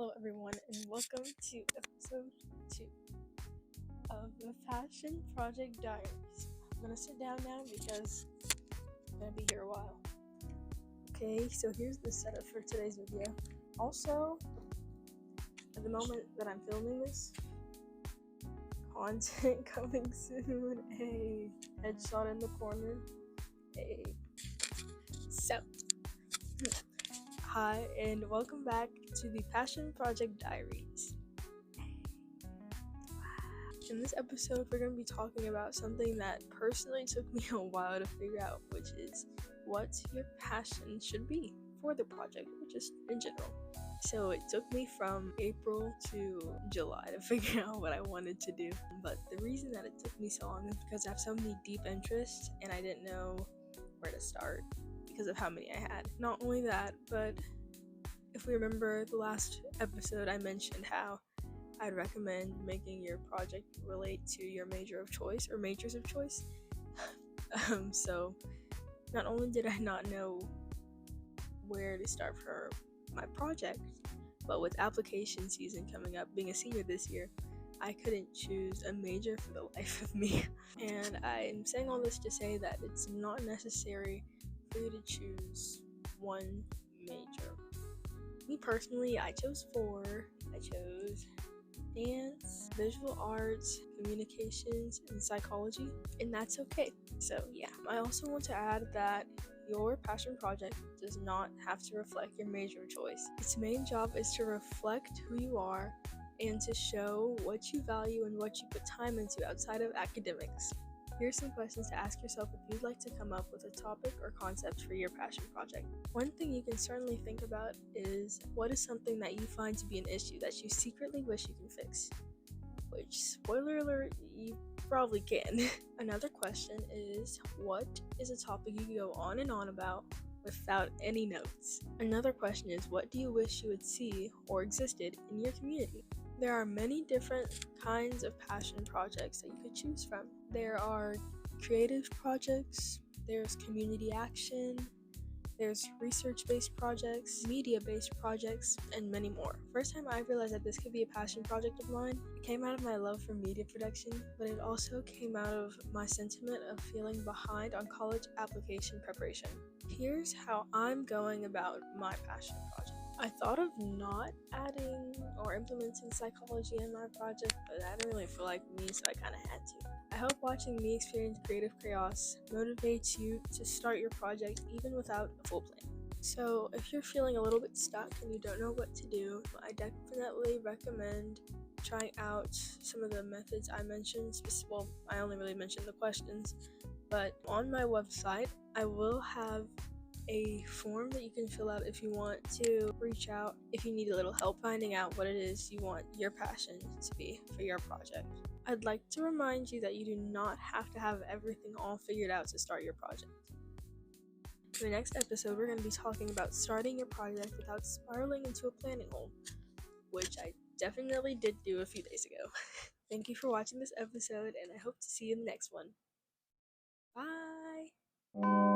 Hello, everyone, and welcome to episode 2 of the Passion Project Diaries. I'm gonna sit down now because I'm gonna be here a while. Okay, so here's the setup for today's video. Also, at the moment that I'm filming this, content coming soon. Hey, headshot in the corner. Hey. So, hi, and welcome back to the Passion Project Diaries. In this episode, we're going to be talking about something that personally took me a while to figure out, which is what your passion should be for the project, or just in general. So it took me from April to July to figure out what I wanted to do. But the reason that it took me so long is because I have so many deep interests and I didn't know where to start because of how many I had. Not only that, but if we remember the last episode, I mentioned how I'd recommend making your project relate to your major of choice or majors of choice. So not only did I not know where to start for my project, but with application season coming up, being a senior this year, I couldn't choose a major for the life of me. And I'm saying all this to say that it's not necessary for you to choose one major. Me personally, I chose 4. I chose dance, visual arts, communications, and psychology, and that's okay. So yeah, I also want to add that your passion project does not have to reflect your major of choice. Its main job is to reflect who you are and to show what you value and what you put time into outside of academics. Here's some questions to ask yourself if you'd like to come up with a topic or concept for your passion project. One thing you can certainly think about is, what is something that you find to be an issue that you secretly wish you can fix? Which, spoiler alert, you probably can. Another question is, what is a topic you can go on and on about without any notes? Another question is, what do you wish you would see or existed in your community? There are many different kinds of passion projects that you could choose from. There are creative projects, there's community action, there's research-based projects, media-based projects, and many more. First time I realized that this could be a passion project of mine, it came out of my love for media production, but it also came out of my sentiment of feeling behind on college application preparation. Here's how I'm going about my passion project. I thought of not adding or implementing psychology in my project, but I didn't really feel like me, so I kind of had to. I hope watching me experience creative chaos motivates you to start your project even without a full plan. So if you're feeling a little bit stuck and you don't know what to do, I definitely recommend trying out some of the methods I mentioned. Well, I only really mentioned the questions, but on my website, I will have a form that you can fill out if you want to reach out if you need a little help finding out what it is you want your passion to be for your project. I'd like to remind you that you do not have to have everything all figured out to start your project. In the next episode, we're going to be talking about starting your project without spiraling into a planning hole, which I definitely did do a few days ago. Thank you for watching this episode, and I hope to see you in the next one. Bye!